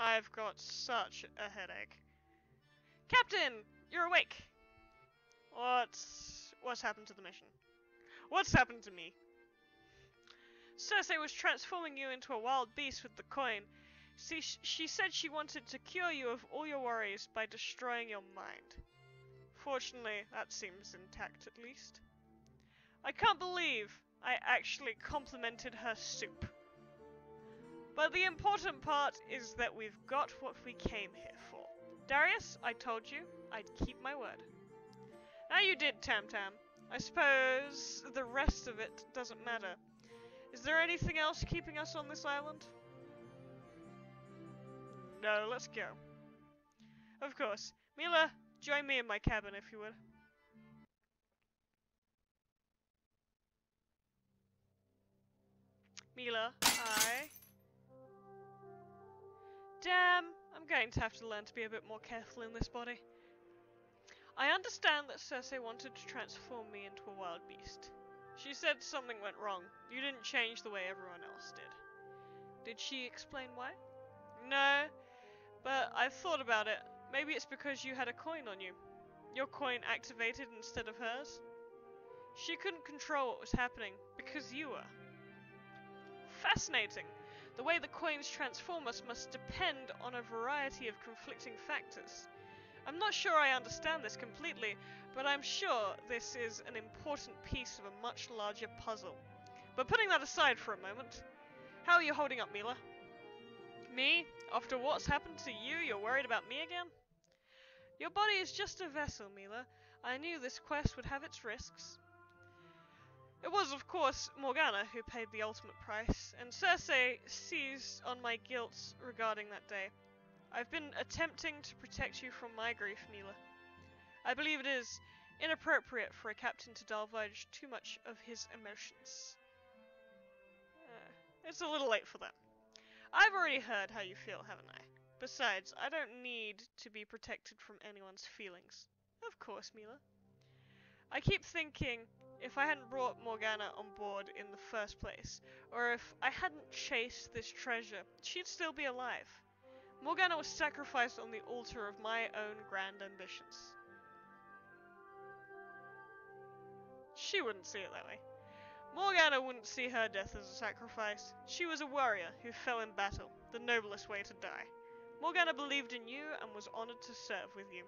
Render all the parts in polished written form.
I've got such a headache. Captain! You're awake! What's happened to the mission? What's happened to me? Cersei was transforming you into a wild beast with the coin. See, she said she wanted to cure you of all your worries by destroying your mind. Fortunately, that seems intact at least. I can't believe I actually complimented her soup. But the important part is that we've got what we came here for. Darius, I told you I'd keep my word. Now you did, Tam Tam. I suppose the rest of it doesn't matter. Is there anything else keeping us on this island? No, let's go. Of course. Mila, join me in my cabin if you would. Mila, hi. Damn, I'm going to have to learn to be a bit more careful in this body. I understand that Cersei wanted to transform me into a wild beast. She said something went wrong. You didn't change the way everyone else did. Did she explain why? No, but I've thought about it. Maybe it's because you had a coin on you. Your coin activated instead of hers. She couldn't control what was happening because you were. Fascinating. The way the coins transform us must depend on a variety of conflicting factors. I'm not sure I understand this completely, but I'm sure this is an important piece of a much larger puzzle. But putting that aside for a moment, how are you holding up, Mila? Me? After what's happened to you, you're worried about me again? Your body is just a vessel, Mila. I knew this quest would have its risks. It was, of course, Morgana who paid the ultimate price, and Cersei seized on my guilt regarding that day. I've been attempting to protect you from my grief, Mila. I believe it is inappropriate for a captain to divulge too much of his emotions. It's a little late for that. I've already heard how you feel, haven't I? Besides, I don't need to be protected from anyone's feelings. Of course, Mila. I keep thinking, if I hadn't brought Morgana on board in the first place, or if I hadn't chased this treasure, she'd still be alive. Morgana was sacrificed on the altar of my own grand ambitions. She wouldn't see it that way. Morgana wouldn't see her death as a sacrifice. She was a warrior who fell in battle, the noblest way to die. Morgana believed in you and was honored to serve with you.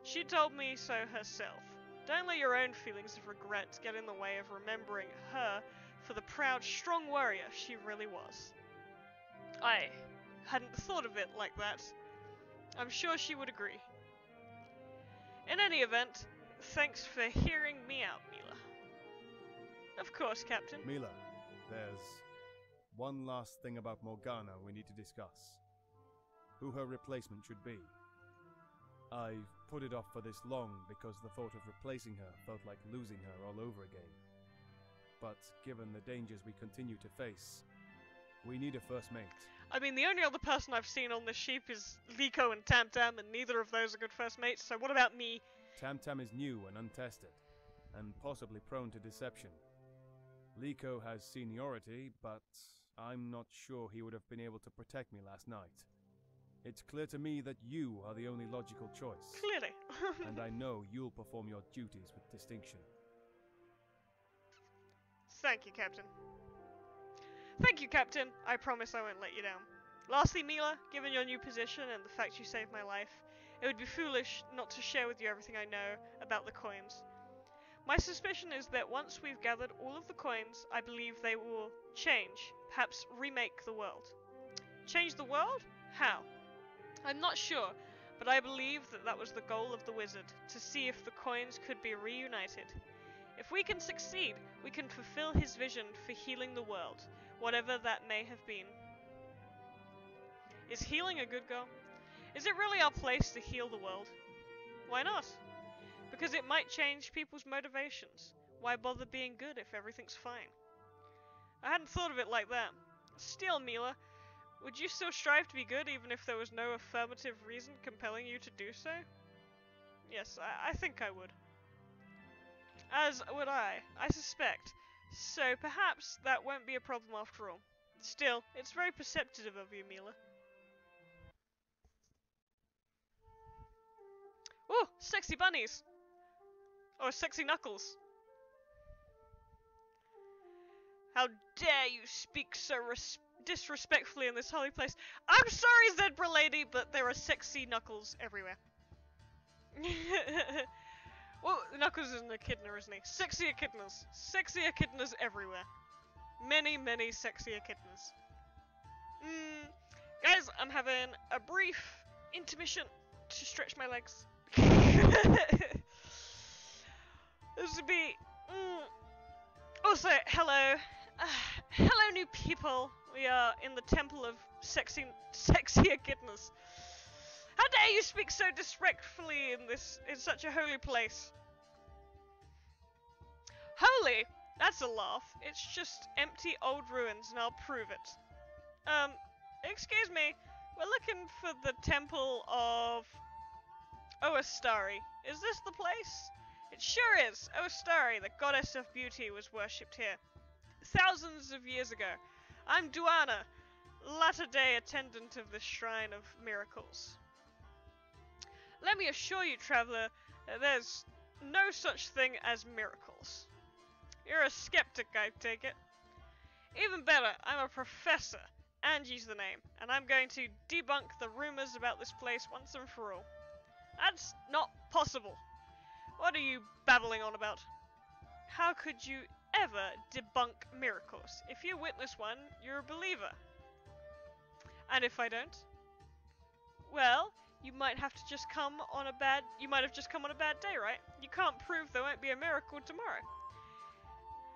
She told me so herself. Don't let your own feelings of regret get in the way of remembering her for the proud, strong warrior she really was. I hadn't thought of it like that. I'm sure she would agree. In any event, thanks for hearing me out, Mila. Of course, Captain. Mila, there's one last thing about Morgana we need to discuss. Who her replacement should be. I've put it off for this long because the thought of replacing her felt like losing her all over again. But given the dangers we continue to face, we need a first mate. I mean, the only other person I've seen on this ship is Liko and Tam Tam, and neither of those are good first mates, so what about me? Tam Tam is new and untested, and possibly prone to deception. Liko has seniority, but I'm not sure he would have been able to protect me last night. It's clear to me that you are the only logical choice. Clearly. And I know you'll perform your duties with distinction. Thank you, Captain. Thank you, Captain. I promise I won't let you down. Lastly, Mila, given your new position and the fact you saved my life, it would be foolish not to share with you everything I know about the coins. My suspicion is that once we've gathered all of the coins, I believe they will change, perhaps remake the world. Change the world? How? I'm not sure, but I believe that was the goal of the wizard, to see if the coins could be reunited. If we can succeed, we can fulfill his vision for healing the world, whatever that may have been. Is healing a good goal? Is it really our place to heal the world? Why not? Because it might change people's motivations. Why bother being good if everything's fine? I hadn't thought of it like that. Still, Mila, would you still strive to be good even if there was no affirmative reason compelling you to do so? Yes, I think I would. As would I suspect. So perhaps that won't be a problem after all. Still, it's very perceptive of you, Mila. Ooh, sexy bunnies! Or sexy knuckles. How dare you speak so disrespectfully in this holy place. I'm sorry, zebra lady, but there are sexy knuckles everywhere. Well, Knuckles is an echidna, isn't he? Sexy echidnas. Sexy echidnas everywhere. Many, many sexy echidnas. Guys, I'm having a brief intermission to stretch my legs. This would be... Also, hello. Hello, new people. We are in the temple of sexy echidnas. How dare you speak so disrespectfully in such a holy place? Holy? That's a laugh. It's just empty old ruins, and I'll prove it. Excuse me. We're looking for the temple of Oastari. Is this the place? It sure is. Oastari, the goddess of beauty, was worshipped here thousands of years ago. I'm Duana, latter-day attendant of this shrine of miracles. Let me assure you, traveler, that there's no such thing as miracles. You're a skeptic, I take it. Even better, I'm a professor. Angie's the name, and I'm going to debunk the rumors about this place once and for all. That's not possible. What are you babbling on about? How could you ever debunk miracles? If you witness one, you're a believer. And if I don't? Well, you might have just come on a bad day, right? You can't prove there won't be a miracle tomorrow.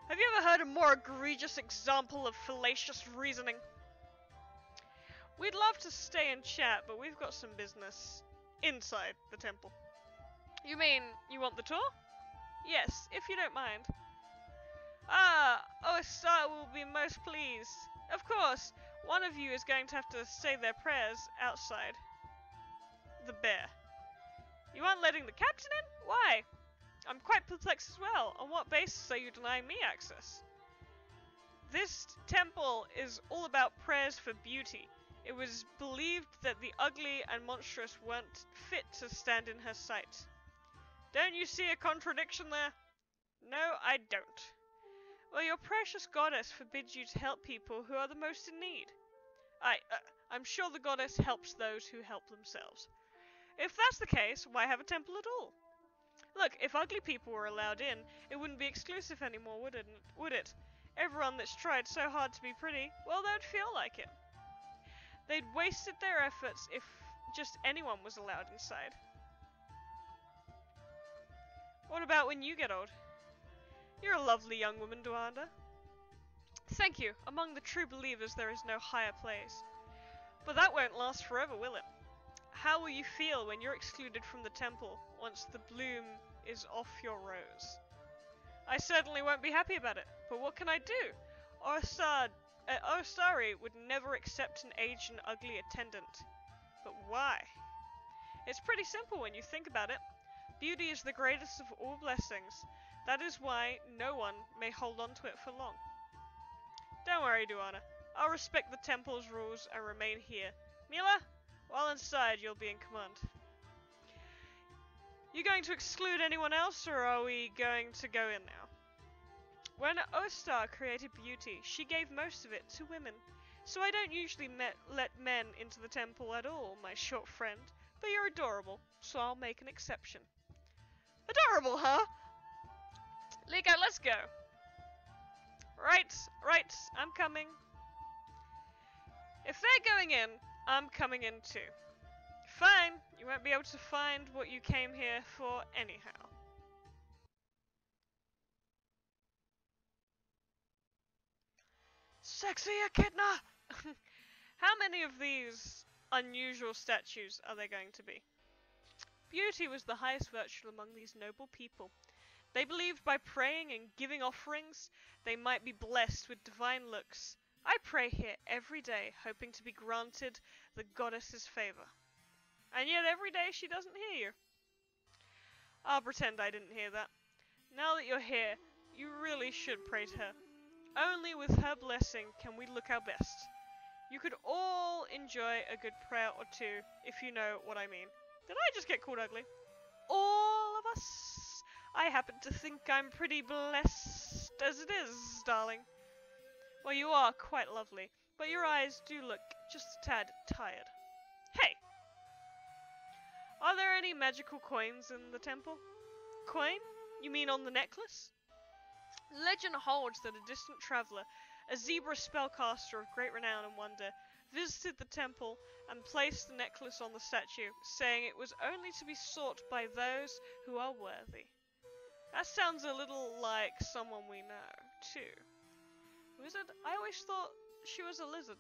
Have you ever heard a more egregious example of fallacious reasoning? We'd love to stay and chat, but we've got some business inside the temple. You mean you want the tour? Yes, if you don't mind. Oastari will be most pleased. Of course, one of you is going to have to say their prayers outside. The bear. You aren't letting the captain in? Why? I'm quite perplexed as well. On what basis are you denying me access? This temple is all about prayers for beauty. It was believed that the ugly and monstrous weren't fit to stand in her sight. Don't you see a contradiction there? No, I don't. Well, your precious goddess forbids you to help people who are the most in need. I'm sure the goddess helps those who help themselves. If that's the case, why have a temple at all? Look, if ugly people were allowed in, it wouldn't be exclusive anymore, would it? Everyone that's tried so hard to be pretty, well, they'd feel like it. They'd wasted their efforts if just anyone was allowed inside. What about when you get old? You're a lovely young woman, Duanda. Thank you. Among the true believers there is no higher place. But that won't last forever, will it? How will you feel when you're excluded from the temple once the bloom is off your rose? I certainly won't be happy about it, but what can I do? Oastari would never accept an aged and ugly attendant. But why? It's pretty simple when you think about it. Beauty is the greatest of all blessings. That is why no one may hold on to it for long. Don't worry, Duana. I'll respect the temple's rules and remain here. Mila, while inside you'll be in command. You going to exclude anyone else, or are we going to go in now? When Oastari created beauty, she gave most of it to women. So I don't usually let men into the temple at all, my short friend. But you're adorable, so I'll make an exception. Adorable, huh? Ligo, let's go. Right, I'm coming. If they're going in, I'm coming in too. Fine, you won't be able to find what you came here for anyhow. Sexy Echidna! How many of these unusual statues are there going to be? Beauty was the highest virtue among these noble people. They believed by praying and giving offerings, they might be blessed with divine looks. I pray here every day, hoping to be granted the goddess's favor. And yet every day she doesn't hear you. I'll pretend I didn't hear that. Now that you're here, you really should pray to her. Only with her blessing can we look our best. You could all enjoy a good prayer or two, if you know what I mean. Did I just get called ugly? all of us. I happen to think I'm pretty blessed as it is, darling. Well, you are quite lovely, but your eyes do look just a tad tired. Hey! Are there any magical coins in the temple? Coin? You mean on the necklace? Legend holds that a distant traveler, a zebra spellcaster of great renown and wonder, visited the temple and placed the necklace on the statue, saying it was only to be sought by those who are worthy. That sounds a little like someone we know, too. Wizard? I always thought she was a lizard.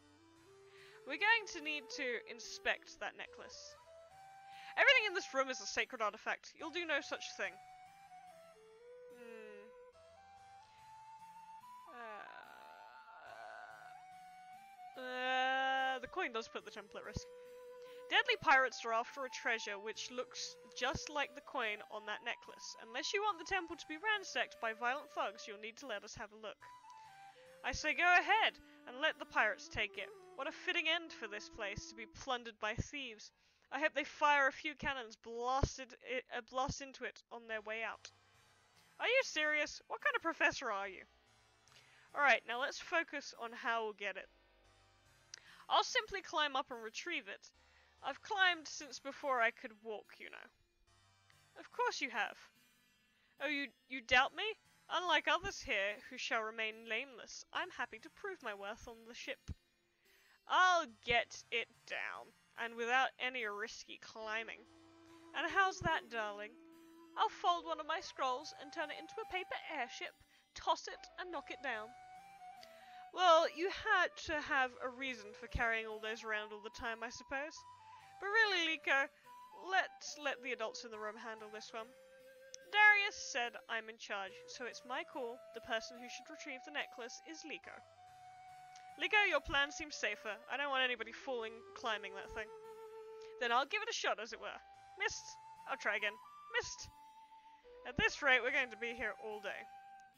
We're going to need to inspect that necklace. Everything in this room is a sacred artifact. You'll do no such thing. The coin does put the temple at risk. Deadly pirates are after a treasure which looks just like the coin on that necklace. Unless you want the temple to be ransacked by violent thugs, you'll need to let us have a look. I say go ahead, and let the pirates take it. What a fitting end for this place, to be plundered by thieves. I hope they fire a few cannons, blast into it on their way out. Are you serious? What kind of professor are you? Alright, now let's focus on how we'll get it. I'll simply climb up and retrieve it. I've climbed since before I could walk, you know. Of course you have. Oh, you doubt me? Unlike others here who shall remain nameless, I'm happy to prove my worth on the ship. I'll get it down, and without any risky climbing. And how's that, darling? I'll fold one of my scrolls and turn it into a paper airship, toss it, and knock it down. Well, you had to have a reason for carrying all those around all the time, I suppose. But really, Liko, let's let the adults in the room handle this one. Darius said I'm in charge, so it's my call. The person who should retrieve the necklace is Liko. Liko, your plan seems safer. I don't want anybody climbing that thing. Then I'll give it a shot, as it were. Missed. I'll try again. Missed. At this rate, we're going to be here all day.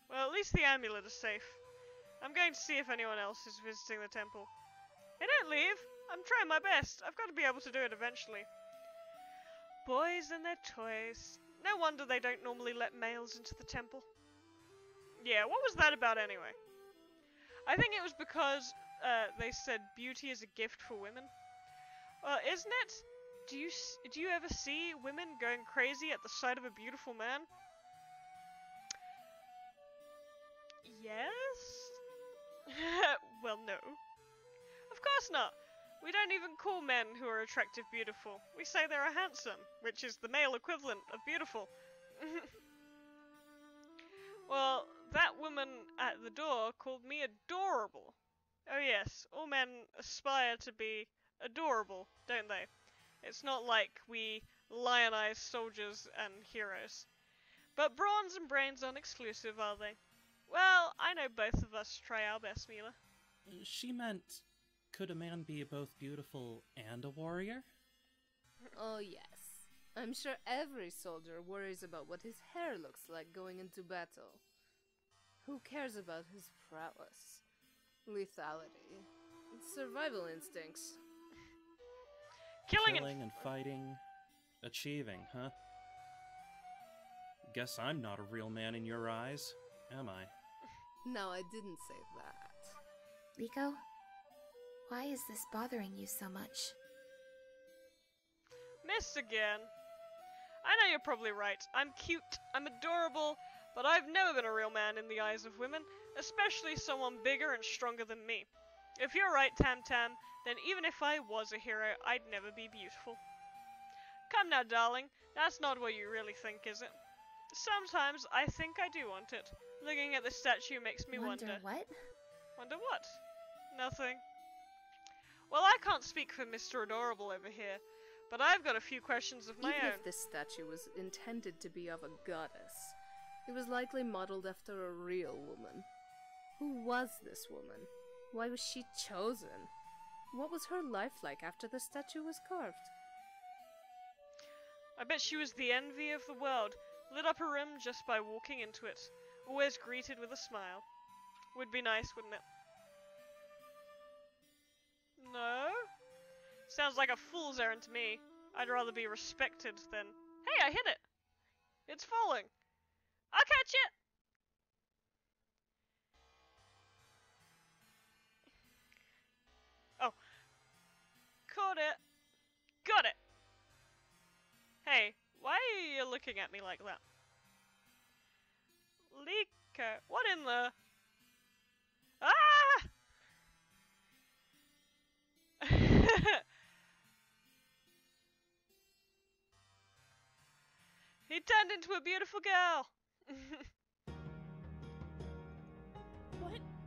Well, at least the amulet is safe. I'm going to see if anyone else is visiting the temple. Hey, don't leave. I'm trying my best. I've got to be able to do it eventually. Boys and their toys. No wonder they don't normally let males into the temple. Yeah, what was that about anyway? I think it was because they said beauty is a gift for women. Isn't it? Do you ever see women going crazy at the sight of a beautiful man? Yes? Well, no. Of course not. We don't even call men who are attractive beautiful. We say they're handsome, which is the male equivalent of beautiful. Well, that woman at the door called me adorable. Oh yes, all men aspire to be adorable, don't they? It's not like we lionize soldiers and heroes. But brawns and brains aren't exclusive, are they? Well, I know both of us try our best, Mila. She meant, could a man be both beautiful and a warrior? Oh yes. I'm sure every soldier worries about what his hair looks like going into battle. Who cares about his prowess? Lethality. Survival instincts. Killing and fighting. Achieving, huh? Guess I'm not a real man in your eyes, am I? No, I didn't say that. Liko, why is this bothering you so much? Miss again. I know you're probably right. I'm cute, I'm adorable, but I've never been a real man in the eyes of women, especially someone bigger and stronger than me. If you're right, Tam Tam, then even if I was a hero, I'd never be beautiful. Come now, darling, that's not what you really think, is it? Sometimes I think I do want it. Looking at the statue makes me wonder. What? Wonder what? Nothing. Well, I can't speak for Mr. Adorable over here, but I've got a few questions of my Even own. if this statue was intended to be of a goddess, it was likely modeled after a real woman. Who was this woman? Why was she chosen? What was her life like after the statue was carved? I bet she was the envy of the world, lit up a room just by walking into it, always greeted with a smile. Would be nice, wouldn't it? No? Sounds like a fool's errand to me. I'd rather be respected than... Hey, I hit it! It's falling. I'll catch it. Oh. Caught it. Got it. Hey, why are you looking at me like that? Liko, what in the... Ah! He turned into a beautiful girl.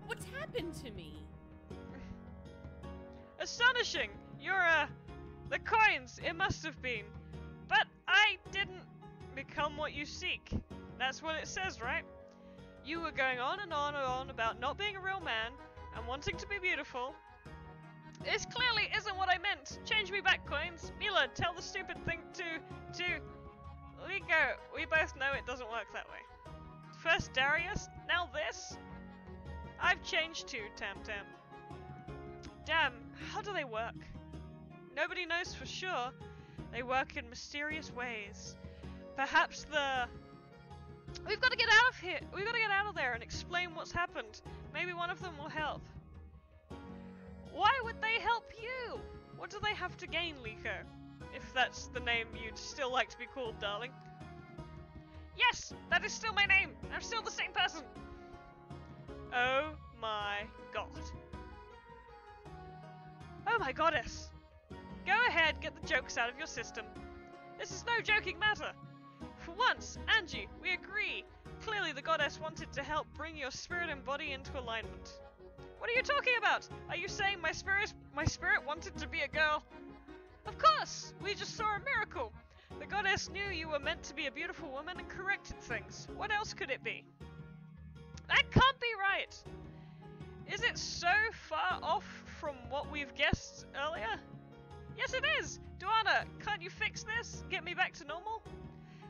What's happened to me? Astonishing! You're, the coins, it must have been. But I didn't become what you seek. That's what it says, right? You were going on and on and on about not being a real man and wanting to be beautiful. This clearly isn't what I meant. Change me back, coins. Mila, tell the stupid thing to... Liko, we both know it doesn't work that way. First Darius, now this? I've changed too, Tam Tam. Damn, how do they work? Nobody knows for sure. They work in mysterious ways. Perhaps We've got to get out of here. We've got to get out of there and explain what's happened. Maybe one of them will help. Why would they help you? What do they have to gain, Liko? If that's the name you'd still like to be called, darling. Yes, that is still my name. I'm still the same person. Oh my god. Oh my goddess. Go ahead, get the jokes out of your system. This is no joking matter. For once, Angie, we agree. Clearly the goddess wanted to help bring your spirit and body into alignment. What are you talking about? Are you saying my spirit wanted to be a girl? Of course! We just saw a miracle. The goddess knew you were meant to be a beautiful woman and corrected things. What else could it be? That can't be right! Is it so far off from what we've guessed earlier? Yes it is! Duana, can't you fix this? Get me back to normal?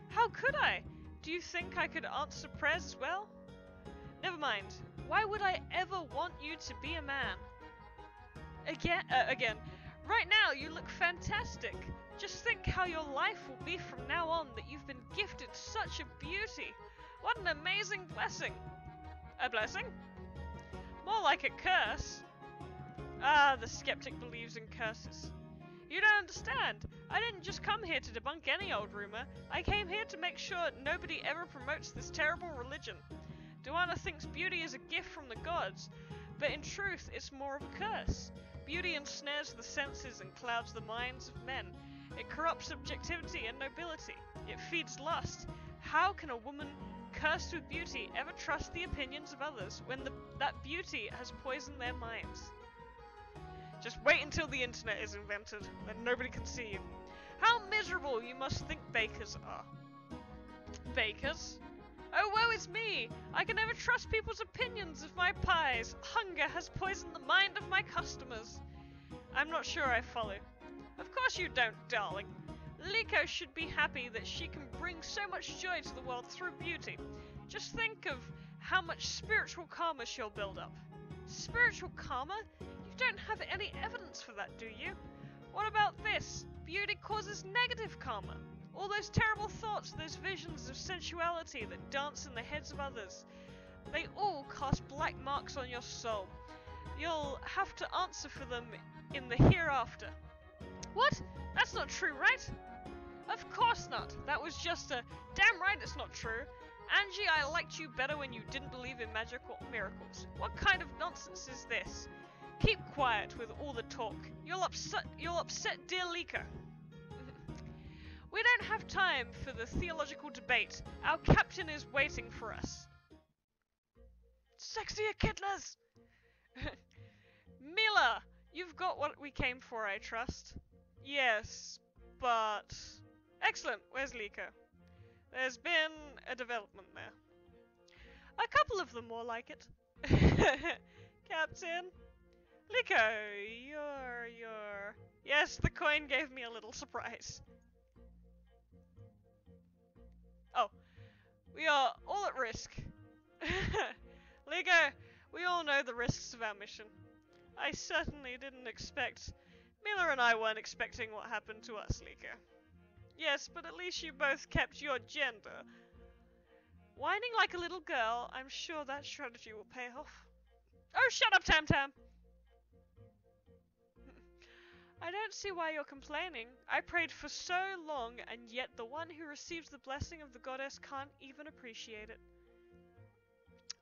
How could I? Do you think I could answer prayers as well? Never mind. Why would I ever want you to be a man? Again. Right now, you look fantastic. Just think how your life will be from now on that you've been gifted such a beauty. What an amazing blessing. A blessing? More like a curse. Ah, the skeptic believes in curses. You don't understand. I didn't just come here to debunk any old rumor. I came here to make sure nobody ever promotes this terrible religion. Duana thinks beauty is a gift from the gods, but in truth it's more of a curse. Beauty ensnares the senses and clouds the minds of men. It corrupts objectivity and nobility. It feeds lust. How can a woman cursed with beauty ever trust the opinions of others when that beauty has poisoned their minds? Just wait until the internet is invented, then nobody can see you. How miserable you must think bakers are. Bakers? Oh, woe is me! I can never trust people's opinions of my pies. Hunger has poisoned the mind of my customers. I'm not sure I follow. Of course you don't, darling. Liko should be happy that she can bring so much joy to the world through beauty. Just think of how much spiritual karma she'll build up. Spiritual karma? You don't have any evidence for that, do you? What about this? Beauty causes negative karma. All those terrible thoughts, those visions of sensuality that dance in the heads of others, they all cast black marks on your soul. You'll have to answer for them in the hereafter. What? That's not true, right? Of course not. That was just a... Damn right it's not true. Angie, I liked you better when you didn't believe in magical miracles. What kind of nonsense is this? Keep quiet with all the talk. You'll upset dear Liko. We don't have time for the theological debate. Our captain is waiting for us. Sexy echidnas! Mila, you've got what we came for, I trust. Yes, but... Excellent, where's Liko? There's been a development there. A couple of them more like it. Captain? Liko, you're... Yes, the coin gave me a little surprise. Oh, we are all at risk. Liko, we all know the risks of our mission. I certainly didn't expect... Mila and I weren't expecting what happened to us, Liko. Yes, but at least you both kept your gender. Whining like a little girl, I'm sure that strategy will pay off. Oh, shut up, Tam Tam! I don't see why you're complaining. I prayed for so long, and yet the one who receives the blessing of the goddess can't even appreciate it.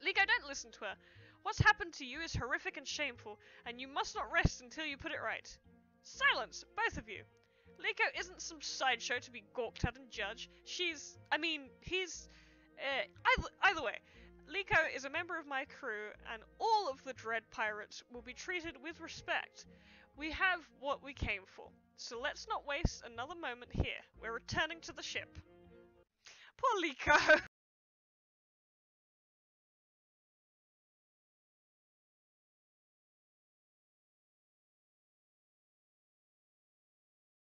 Liko, don't listen to her. What's happened to you is horrific and shameful, and you must not rest until you put it right. Silence, both of you. Liko isn't some sideshow to be gawked at and judged. Either way, Liko is a member of my crew, and all of the Dread Pirates will be treated with respect. We have what we came for, so let's not waste another moment here. We're returning to the ship. Poor Liko!